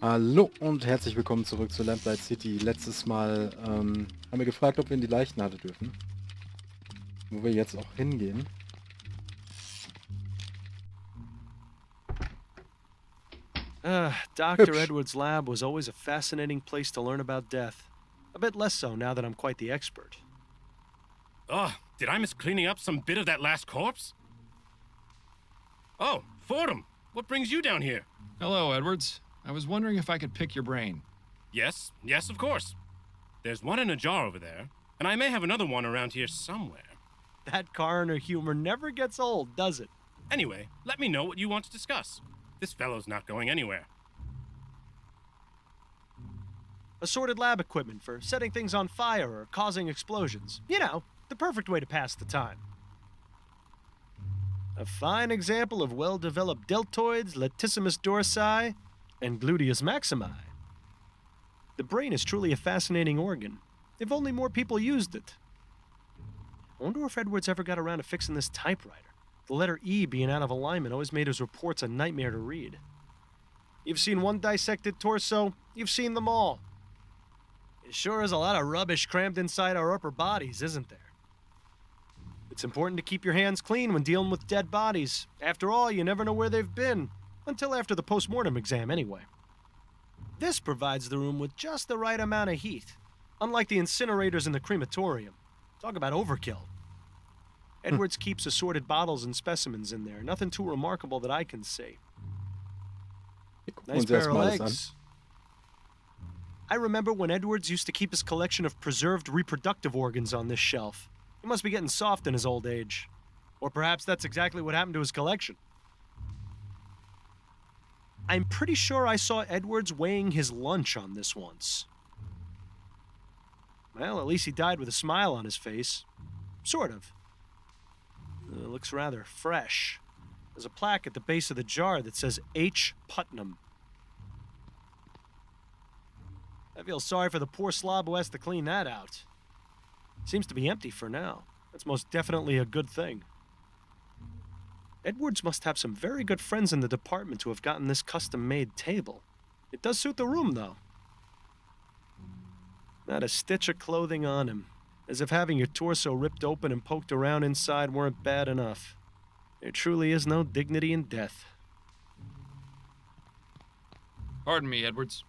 Hallo und herzlich willkommen zurück zu Lamplight City. Letztes Mal haben wir gefragt, ob wir in die Leichenhalle dürfen. Wo wir jetzt auch hingehen. Dr. Hübsch. Edwards' lab was always a fascinating place to learn about death. A bit less so now that I'm quite the expert. Oh, did I miss cleaning up some bit of that last corpse? Oh, Fordham, what brings you down here? Hello, Edwards. I was wondering if I could pick your brain. Yes, of course. There's one in a jar over there, and I may have another one around here somewhere. That coroner humor never gets old, does it? Anyway, let me know what you want to discuss. This fellow's not going anywhere. Assorted lab equipment for setting things on fire or causing explosions. You know, the perfect way to pass the time. A fine example of well-developed deltoids, latissimus dorsi, and gluteus maximi. The brain is truly a fascinating organ, if only more people used it. I wonder if Edwards ever got around to fixing this typewriter. The letter E being out of alignment always made his reports a nightmare to read. You've seen one dissected torso, you've seen them all. It sure is a lot of rubbish crammed inside our upper bodies, isn't there? It's important to keep your hands clean when dealing with dead bodies. After all, you never know where they've been. Until after the post-mortem exam, anyway. This provides the room with just the right amount of heat, unlike the incinerators in the crematorium. Talk about overkill. Edwards keeps assorted bottles and specimens in there. Nothing too remarkable that I can see. Nice pair of legs. I remember when Edwards used to keep his collection of preserved reproductive organs on this shelf. He must be getting soft in his old age. Or perhaps that's exactly what happened to his collection. I'm pretty sure I saw Edwards weighing his lunch on this once. Well, at least he died with a smile on his face. Sort of. It looks rather fresh. There's a plaque at the base of the jar that says H. Putnam. I feel sorry for the poor slob who has to clean that out. Seems to be empty for now. That's most definitely a good thing. Edwards must have some very good friends in the department who have gotten this custom-made table. It does suit the room, though. Not a stitch of clothing on him, as if having your torso ripped open and poked around inside weren't bad enough. There truly is no dignity in death. Pardon me, Edwards.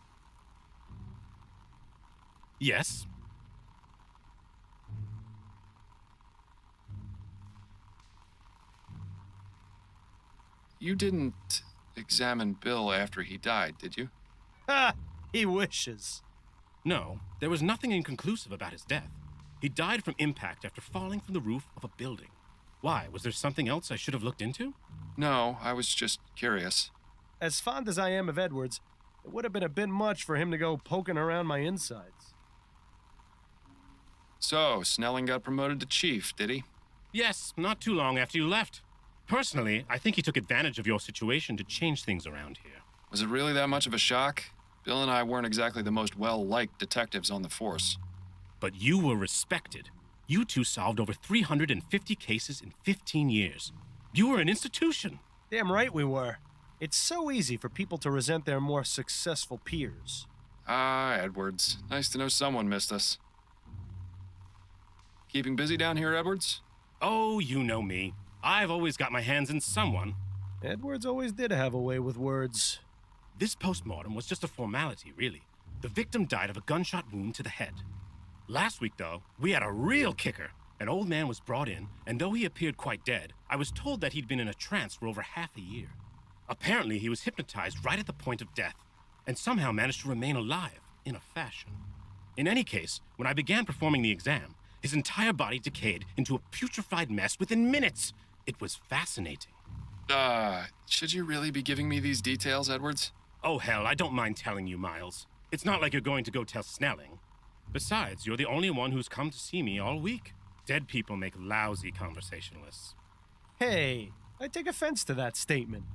Yes? You didn't examine Bill after he died, did you? Ha! He wishes. No, there was nothing inconclusive about his death. He died from impact after falling from the roof of a building. Why, was there something else I should have looked into? No, I was just curious. As fond as I am of Edwards, it would have been a bit much for him to go poking around my insides. So, Snelling got promoted to chief, did he? Yes, not too long after you left. Personally, I think he took advantage of your situation to change things around here. Was it really that much of a shock? Bill and I weren't exactly the most well-liked detectives on the force. But you were respected. You two solved over 350 cases in 15 years. You were an institution. Damn right we were. It's so easy for people to resent their more successful peers. Ah, Edwards. Nice to know someone missed us. Keeping busy down here, Edwards? Oh, you know me. I've always got my hands in someone. Edwards always did have a way with words. This postmortem was just a formality, really. The victim died of a gunshot wound to the head. Last week, though, we had a real kicker. An old man was brought in, and though he appeared quite dead, I was told that he'd been in a trance for over half a year. Apparently, he was hypnotized right at the point of death, and somehow managed to remain alive, in a fashion. In any case, when I began performing the exam, his entire body decayed into a putrefied mess within minutes. It was fascinating. Should you really be giving me these details, Edwards? Oh, hell, I don't mind telling you, Miles. It's not like you're going to go tell Snelling. Besides, you're the only one who's come to see me all week. Dead people make lousy conversationalists. Hey, I take offense to that statement.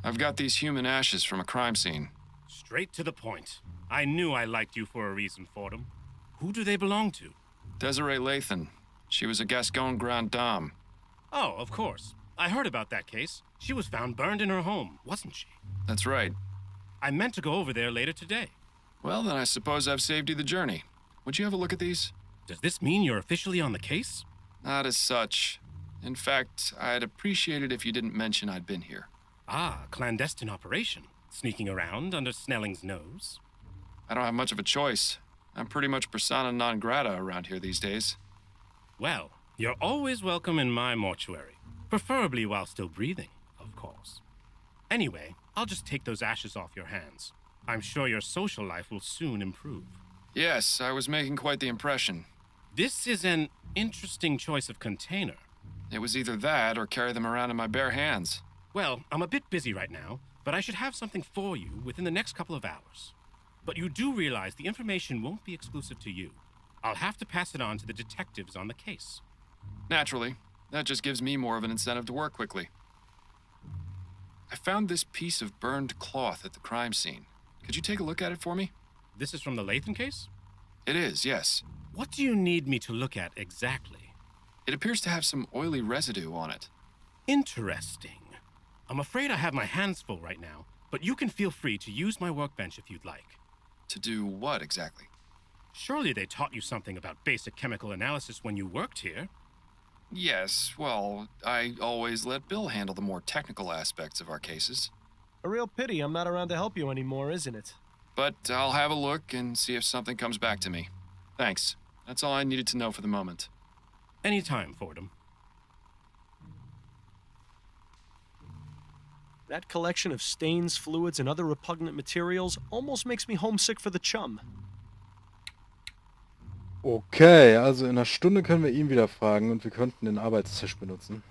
I've got these human ashes from a crime scene. Straight to the point. I knew I liked you for a reason, Fordham. Who do they belong to? Desiree Lathan. She was a Gascon Grand Dame. Oh, of course. I heard about that case. She was found burned in her home, wasn't she? That's right. I meant to go over there later today. Well, then I suppose I've saved you the journey. Would you have a look at these? Does this mean you're officially on the case? Not as such. In fact, I'd appreciate it if you didn't mention I'd been here. Ah, clandestine operation. Sneaking around under Snelling's nose. I don't have much of a choice. I'm pretty much persona non grata around here these days. Well, you're always welcome in my mortuary. Preferably while still breathing, of course. Anyway, I'll just take those ashes off your hands. I'm sure your social life will soon improve. Yes, I was making quite the impression. This is an interesting choice of container. It was either that or carry them around in my bare hands. Well, I'm a bit busy right now, but I should have something for you within the next couple of hours. But you do realize the information won't be exclusive to you. I'll have to pass it on to the detectives on the case. Naturally. That just gives me more of an incentive to work quickly. I found this piece of burned cloth at the crime scene. Could you take a look at it for me? This is from the Lathan case? It is, yes. What do you need me to look at exactly? It appears to have some oily residue on it. Interesting. I'm afraid I have my hands full right now, but you can feel free to use my workbench if you'd like. To do what exactly? Surely they taught you something about basic chemical analysis when you worked here. Yes, well, I always let Bill handle the more technical aspects of our cases. A real pity I'm not around to help you anymore, isn't it? But I'll have a look and see if something comes back to me. Thanks. That's all I needed to know for the moment. Anytime, Fordham. That collection of stains, fluids, and other repugnant materials almost makes me homesick for the chum. Okay, also in einer Stunde können wir ihn wieder fragen und wir könnten den Arbeitstisch benutzen.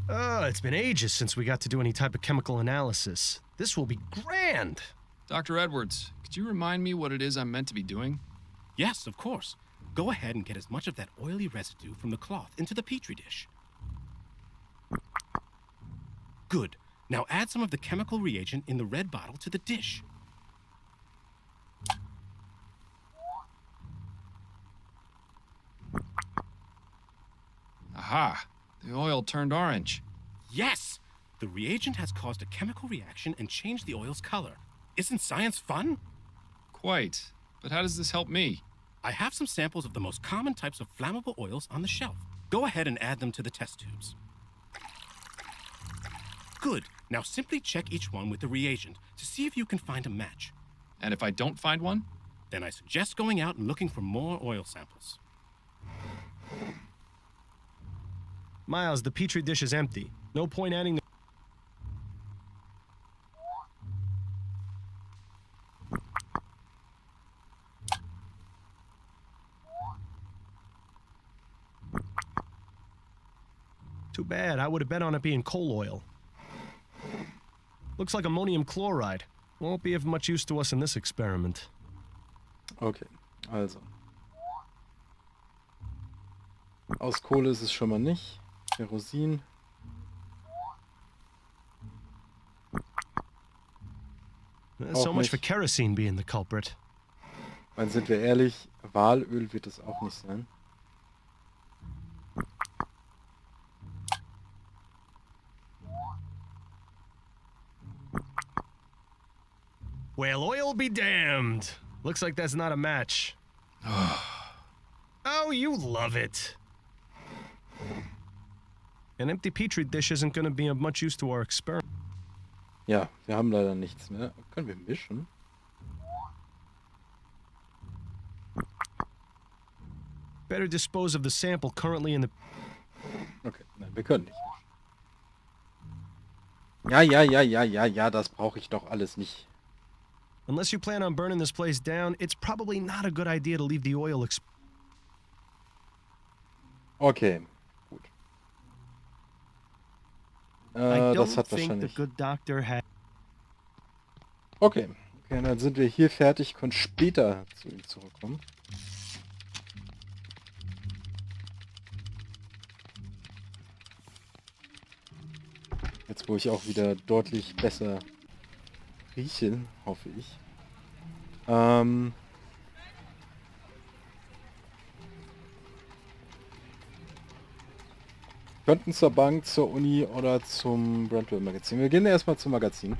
It's been ages since we got to do any type of chemical analysis. This will be grand! Dr. Edwards, could you remind me what it is I'm meant to be doing? Yes, of course. Go ahead and get as much of that oily residue from the cloth into the petri dish. Good. Now add some of the chemical reagent in the red bottle to the dish. Aha! The oil turned orange. Yes! The reagent has caused a chemical reaction and changed the oil's color. Isn't science fun? Quite. But how does this help me? I have some samples of the most common types of flammable oils on the shelf. Go ahead and add them to the test tubes. Good. Now simply check each one with the reagent to see if you can find a match. And if I don't find one? Then I suggest going out and looking for more oil samples. Miles, the petri dish is empty. No point adding the... Too bad. I would have bet on it being coal oil. Looks like ammonium chloride. Won't be of much use to us in this experiment. Okay, also. Aus Kohle ist es schon mal nicht. Kerosin. So Auch much for nicht. kerosene being the culprit. Weil sind wir ehrlich, Walöl wird es auch nicht sein. Well, oil be damned. Looks like that's not a match. Oh, you love it. An empty petri dish isn't going to be of much use to our experiment. Ja, wir haben leider nichts mehr. Können wir mischen? Better dispose of the sample currently in the... Okay, nein, wir können nicht mischen. Ja, das brauche ich doch alles nicht. Unless you plan on burning this place down, it's probably not a good idea to leave the oil Okay, gut. I Das don't hat think the wahrscheinlich... good doctor had... Okay, dann sind wir hier fertig, können später zu ihm zurückkommen. Jetzt, wo ich auch wieder deutlich besser rieche, hoffe ich. Könnten zur Bank, zur Uni oder zum Brentwood Magazin. Wir gehen erstmal zum Magazin.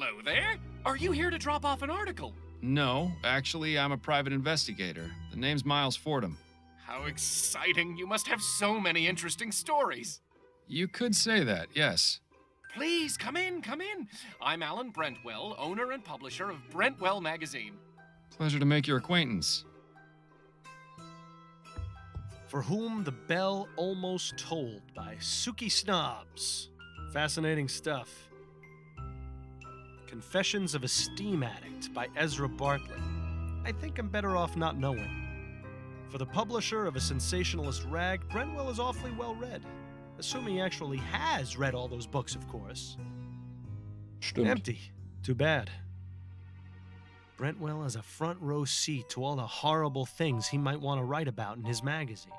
Hello there. Are you here to drop off an article? No, actually, I'm a private investigator. The name's Miles Fordham. How exciting. You must have so many interesting stories. You could say that, yes. Please, come in, come in. I'm Alan Brentwell, owner and publisher of Brentwell magazine. Pleasure to make your acquaintance. For Whom the Bell Almost Tolled by Suki Snobs. Fascinating stuff. Confessions of a Steam Addict by Ezra Bartlett. I think I'm better off not knowing. For the publisher of a sensationalist rag, Brentwell is awfully well read. Assuming he actually has read all those books, of course. Stimmt. Empty. Too bad. Brentwell has a front row seat to all the horrible things he might want to write about in his magazine.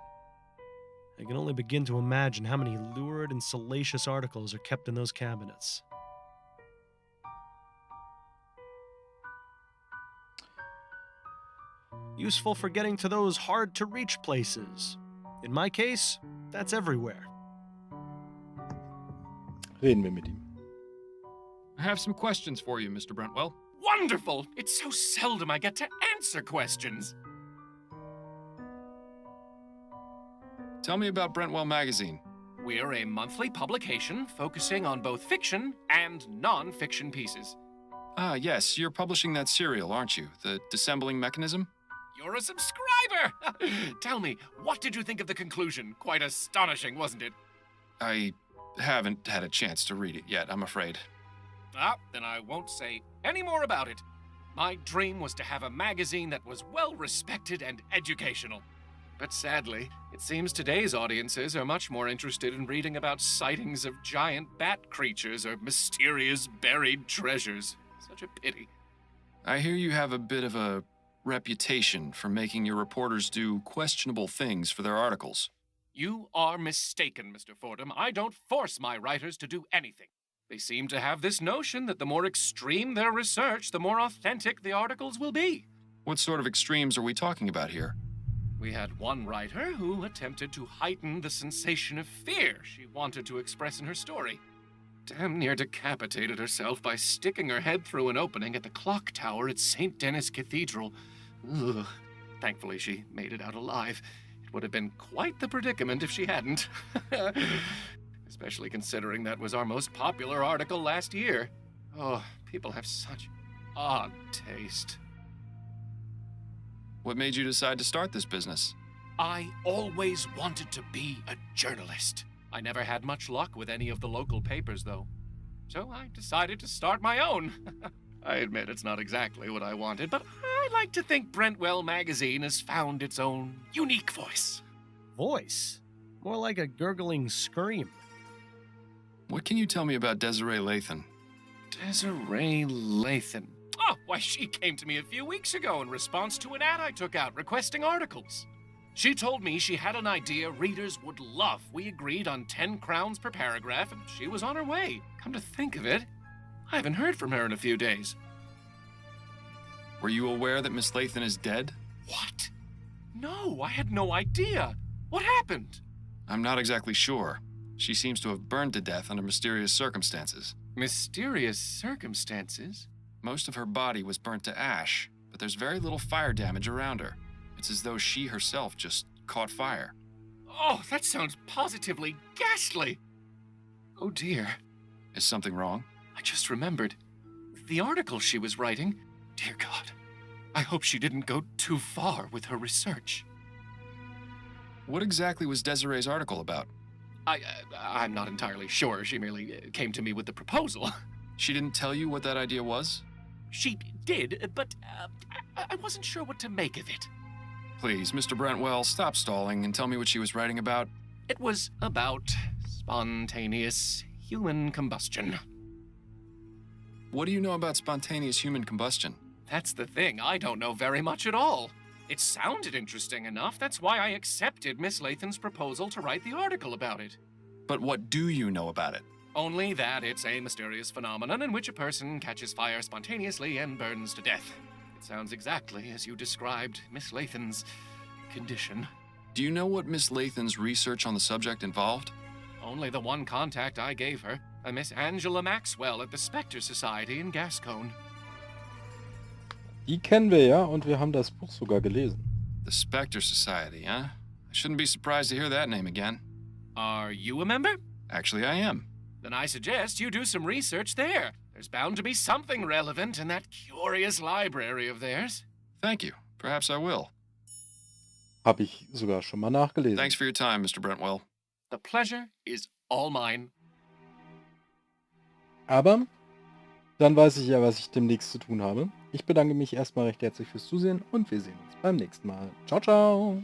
I can only begin to imagine how many lurid and salacious articles are kept in those cabinets. Useful for getting to those hard-to-reach places. In my case, that's everywhere. Reden wir mit ihm. I have some questions for you, Mr. Brentwell. Wonderful. It's so seldom I get to answer questions. Tell me about Brentwell magazine. We're a monthly publication focusing on both fiction and non-fiction pieces. Ah, yes, you're publishing that serial, aren't you? The Dissembling Mechanism? You're a subscriber! Tell me, what did you think of the conclusion? Quite astonishing, wasn't it? I haven't had a chance to read it yet, I'm afraid. Ah, then I won't say any more about it. My dream was to have a magazine that was well-respected and educational. But sadly, it seems today's audiences are much more interested in reading about sightings of giant bat creatures or mysterious buried treasures. Such a pity. I hear you have a bit of a reputation for making your reporters do questionable things for their articles. You are mistaken, Mr. Fordham. I don't force my writers to do anything. They seem to have this notion that the more extreme their research, the more authentic the articles will be. What sort of extremes are we talking about here? We had one writer who attempted to heighten the sensation of fear she wanted to express in her story. Damn near decapitated herself by sticking her head through an opening at the clock tower at St. Denis Cathedral. Ugh. Thankfully, she made it out alive. It would have been quite the predicament if she hadn't. Especially considering that was our most popular article last year. Oh, people have such odd taste. What made you decide to start this business? I always wanted to be a journalist. I never had much luck with any of the local papers, though. So I decided to start my own. I admit it's not exactly what I wanted, but I like to think Brentwell magazine has found its own unique voice. Voice? More like a gurgling scream. What can you tell me about Desiree Lathan? Desiree Lathan. Oh, why, she came to me a few weeks ago in response to an ad I took out requesting articles. She told me she had an idea readers would love. We agreed on 10 crowns per paragraph, and she was on her way. Come to think of it, I haven't heard from her in a few days. Were you aware that Miss Lathan is dead? What? No, I had no idea. What happened? I'm not exactly sure. She seems to have burned to death under mysterious circumstances. Mysterious circumstances? Most of her body was burnt to ash, but there's very little fire damage around her. It's as though she herself just caught fire. Oh, that sounds positively ghastly. Oh dear. Is something wrong? I just remembered. The article she was writing. Dear God. I hope she didn't go too far with her research. What exactly was Desiree's article about? I'm not entirely sure. She merely came to me with the proposal. She didn't tell you what that idea was? She did, but I wasn't sure what to make of it. Please, Mr. Brentwell, stop stalling and tell me what she was writing about. It was about spontaneous human combustion. What do you know about spontaneous human combustion? That's the thing. I don't know very much at all. It sounded interesting enough. That's why I accepted Miss Lathan's proposal to write the article about it. But what do you know about it? Only that it's a mysterious phenomenon in which a person catches fire spontaneously and burns to death. It sounds exactly as you described Miss Lathan's condition. Do you know what Miss Lathan's research on the subject involved? Only the one contact I gave her. a Miss Angela Maxwell at the Spectre Society in Gascon. Die kennen wir ja und wir haben das Buch sogar gelesen. The Spectre Society, huh? I shouldn't be surprised to hear that name again. Are you a member? Actually, I am. Then I suggest you do some research there. There's bound to be something relevant in that curious library of theirs. Thank you. Perhaps I will. Habe ich sogar schon mal nachgelesen. Thanks for your time, Mr. Brentwell. The pleasure is all mine. Aber dann weiß ich ja, was ich demnächst zu tun habe. Ich bedanke mich erstmal recht herzlich fürs Zusehen und wir sehen uns beim nächsten Mal. Ciao, ciao!